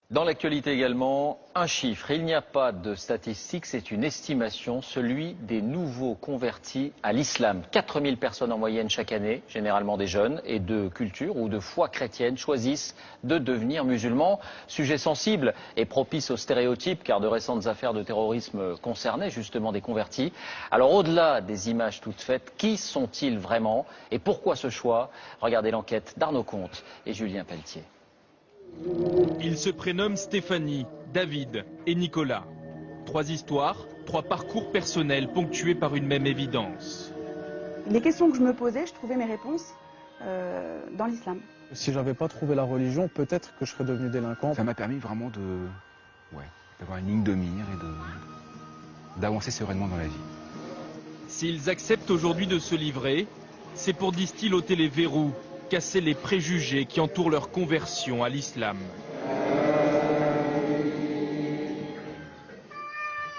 Dans l'actualité également, un chiffre. Il n'y a pas de statistique, c'est une estimation, celui des nouveaux convertis à l'islam. 4000 personnes en moyenne chaque année, généralement des jeunes et de culture ou de foi chrétienne, choisissent de devenir musulmans. Sujet sensible et propice aux stéréotypes, car de récentes affaires de terrorisme concernaient justement des convertis. Alors au-delà des images toutes faites, qui sont-ils vraiment et pourquoi ce choix? Regardez l'enquête d'Arnaud Comte et Julien Pelletier. Ils se prénomment Stéphanie, David et Nicolas. 3 histoires, 3 parcours personnels ponctués par une même évidence. Les questions que je me posais, je trouvais mes réponses dans l'islam. Si j'avais pas trouvé la religion, peut-être que je serais devenu délinquant. Ça m'a permis vraiment d'avoir une ligne de mire et d'avancer sereinement dans la vie. S'ils acceptent aujourd'hui de se livrer, c'est pour, disent-ils, ôter les verrous, casser les préjugés qui entourent leur conversion à l'islam.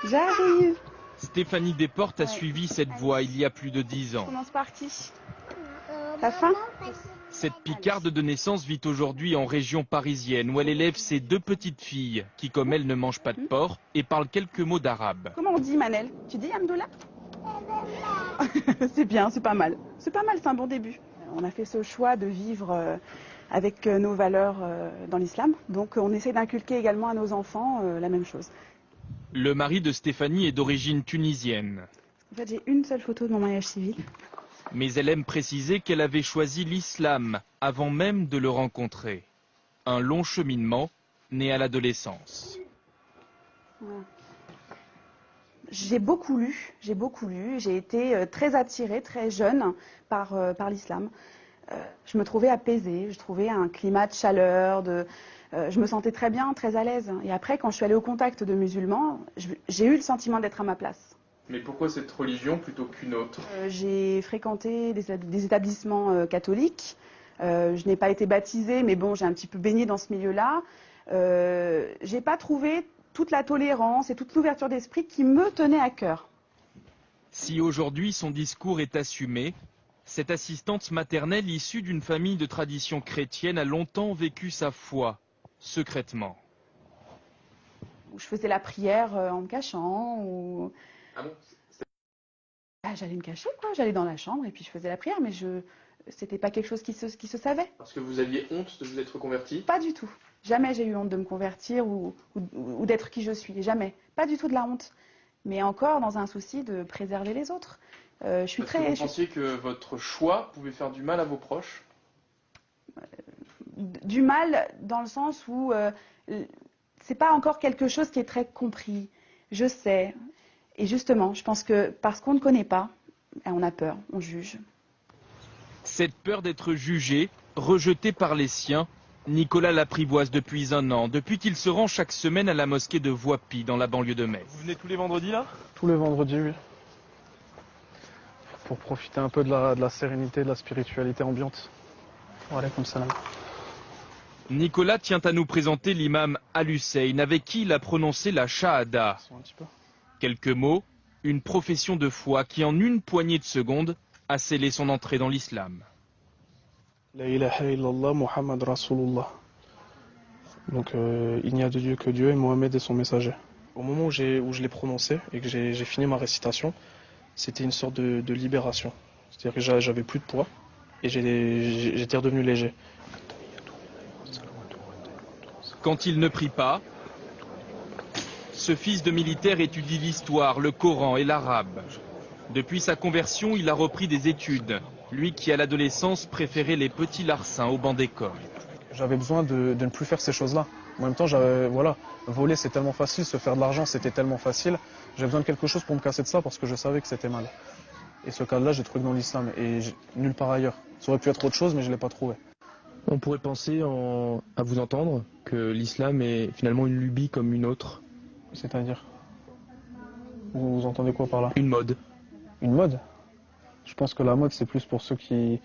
J'arrive. Stéphanie Desportes a suivi cette voie il y a plus de 10 ans. On commence par qui? T'as faim? Cette picarde de naissance vit aujourd'hui en région parisienne où elle élève ses 2 petites filles qui, comme elle, ne mangent pas de porc et parlent quelques mots d'arabe. Comment on dit Manel? Tu dis Amdoula? C'est bien, c'est pas mal. C'est pas mal, c'est un bon début. On a fait ce choix de vivre avec nos valeurs dans l'islam. Donc on essaie d'inculquer également à nos enfants la même chose. Le mari de Stéphanie est d'origine tunisienne. En fait, j'ai une seule photo de mon mariage civil. Mais elle aime préciser qu'elle avait choisi l'islam avant même de le rencontrer. Un long cheminement né à l'adolescence. Voilà. J'ai beaucoup lu, j'ai été très attirée, très jeune par l'islam. Je me trouvais apaisée, je trouvais un climat de chaleur, je me sentais très bien, très à l'aise. Et après, quand je suis allée au contact de musulmans, j'ai eu le sentiment d'être à ma place. Mais pourquoi cette religion plutôt qu'une autre? J'ai fréquenté des établissements catholiques. Je n'ai pas été baptisée, mais bon, j'ai un petit peu baigné dans ce milieu-là. J'ai pas trouvé toute la tolérance et toute l'ouverture d'esprit qui me tenait à cœur. Si aujourd'hui son discours est assumé, cette assistante maternelle issue d'une famille de tradition chrétienne a longtemps vécu sa foi, secrètement. Je faisais la prière en me cachant. Ou... Ah bon? J'allais me cacher, quoi. J'allais dans la chambre et puis je faisais la prière, mais c'était pas quelque chose qui se savait. Parce que vous aviez honte de vous être converti? Pas du tout. Jamais j'ai eu honte de me convertir ou d'être qui je suis. Jamais. Pas du tout de la honte. Mais encore dans un souci de préserver les autres. Je suis Parce que vous pensiez que votre choix pouvait faire du mal à vos proches? Du mal dans le sens où c'est pas encore quelque chose qui est très compris. Je sais. Et justement, je pense que parce qu'on ne connaît pas, on a peur, on juge. Cette peur d'être jugé, rejeté par les siens, Nicolas l'apprivoise depuis 1 an, depuis qu'il se rend chaque semaine à la mosquée de Voipy, dans la banlieue de Metz. Vous venez tous les vendredis là? Tous les vendredis, oui. Pour profiter un peu de la sérénité, de la spiritualité ambiante. Voilà, comme ça. Nicolas tient à nous présenter l'imam Al-Hussein, avec qui il a prononcé la Shahada. Quelques mots, une profession de foi qui en une poignée de secondes a scellé son entrée dans l'islam. La ilaha illallah Muhammad Rasulullah. Donc il n'y a de Dieu que Dieu et Mohammed est son messager. Au moment où je l'ai prononcé et que j'ai fini ma récitation, c'était une sorte de libération. C'est-à-dire que j'avais plus de poids et j'étais redevenu léger. Quand il ne prie pas, ce fils de militaire étudie l'histoire, le Coran et l'arabe. Depuis sa conversion, il a repris des études. Lui qui, à l'adolescence, préférait les petits larcins au banc d'école. J'avais besoin de ne plus faire ces choses-là. En même temps, voler c'est tellement facile, se faire de l'argent c'était tellement facile. J'avais besoin de quelque chose pour me casser de ça parce que je savais que c'était mal. Et ce cadre-là, j'ai trouvé dans l'islam et nulle part ailleurs. Ça aurait pu être autre chose, mais je ne l'ai pas trouvé. On pourrait penser, à vous entendre, que l'islam est finalement une lubie comme une autre. C'est-à-dire? Vous entendez quoi par là? Une mode. Une mode? Je pense que la mode, c'est plus pour ceux qui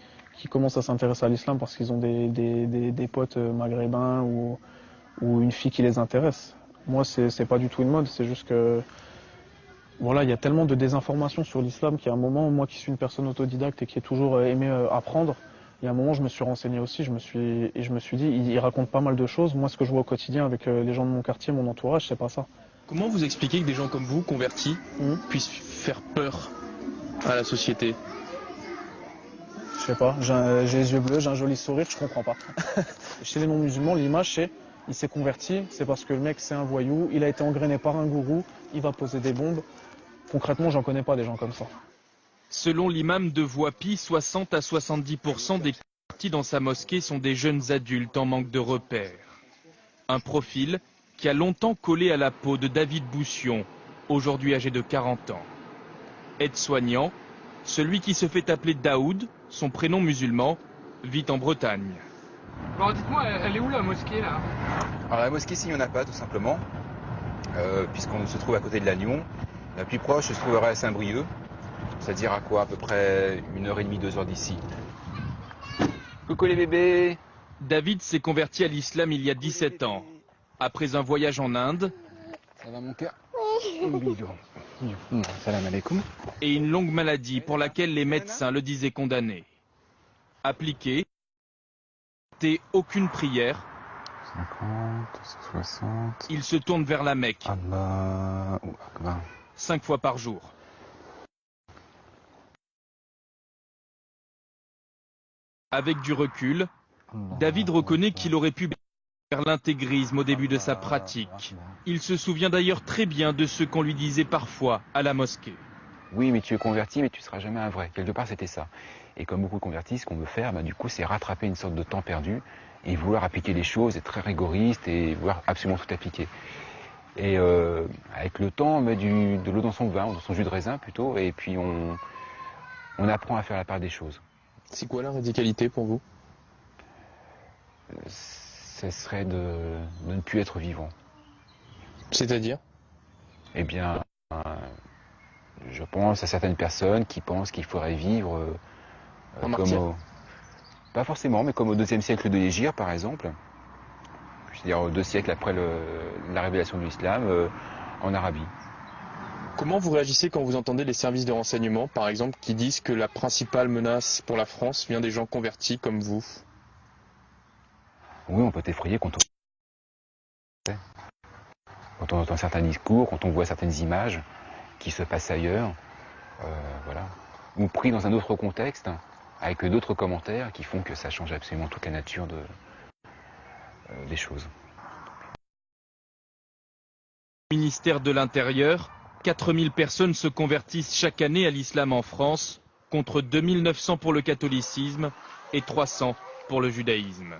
commencent à s'intéresser à l'islam parce qu'ils ont des potes maghrébins ou une fille qui les intéresse. Moi, c'est pas du tout une mode, c'est juste que... Voilà, il y a tellement de désinformation sur l'islam qu'à un moment, moi qui suis une personne autodidacte et qui ai toujours aimé apprendre, Il y a un moment, je me suis renseigné aussi, je me suis dit, il raconte pas mal de choses. Moi, ce que je vois au quotidien avec les gens de mon quartier, mon entourage, c'est pas ça. Comment vous expliquez que des gens comme vous, convertis, puissent faire peur à la société? Je sais pas, j'ai les yeux bleus, j'ai un joli sourire, je comprends pas. Chez les non-musulmans, l'image c'est, il s'est converti, c'est parce que le mec c'est un voyou, il a été engrainé par un gourou, il va poser des bombes. Concrètement, j'en connais pas des gens comme ça. Selon l'imam de Voipy, 60 à 70% des convertis dans sa mosquée sont des jeunes adultes en manque de repères. Un profil qui a longtemps collé à la peau de David Boussion, aujourd'hui âgé de 40 ans. Aide-soignant, celui qui se fait appeler Daoud, son prénom musulman, vit en Bretagne. Alors dites-moi, elle est où la mosquée là? Alors la mosquée, ici, il n'y en a pas tout simplement, puisqu'on se trouve à côté de Lannion. La plus proche se trouverait à Saint-Brieuc, c'est-à-dire à quoi, à peu près 1h30, 2h d'ici. Coucou les bébés! David s'est converti à l'islam il y a 17 ans. Après un voyage en Inde, Ça va mon cœur? Bisous. Salam alaikum. et une longue maladie pour laquelle les médecins le disaient condamné. Appliqué, aucune prière, 50, 60... il se tourne vers la Mecque, Allahu Akbar. 5 fois par jour. Avec du recul, David reconnaît qu'il aurait pu faire l'intégrisme au début de sa pratique. Il se souvient d'ailleurs très bien de ce qu'on lui disait parfois à la mosquée. Oui, mais tu es converti, mais tu ne seras jamais un vrai. Quelque part, c'était ça. Et comme beaucoup de convertis, ce qu'on veut faire, du coup, c'est rattraper une sorte de temps perdu et vouloir appliquer les choses, être très rigoriste et vouloir absolument tout appliquer. Et avec le temps, on met de l'eau dans son vin, dans son jus de raisin plutôt, et puis on apprend à faire la part des choses. C'est quoi la radicalité pour vous? Ce serait de ne plus être vivant. C'est-à-dire? Eh bien, je pense à certaines personnes qui pensent qu'il faudrait vivre En martyr. Pas forcément, mais comme au IIe siècle de l'Hégire, par exemple. C'est-à-dire 2 siècles après la révélation de l'islam en Arabie. Comment vous réagissez quand vous entendez les services de renseignement, par exemple, qui disent que la principale menace pour la France vient des gens convertis comme vous? Oui, on peut effrayer quand on entend certains discours, quand on voit certaines images qui se passent ailleurs, voilà. Ou pris dans un autre contexte, avec d'autres commentaires qui font que ça change absolument toute la nature des choses. Au ministère de l'Intérieur, 4000 personnes se convertissent chaque année à l'islam en France, contre 2900 pour le catholicisme et 300 pour le judaïsme.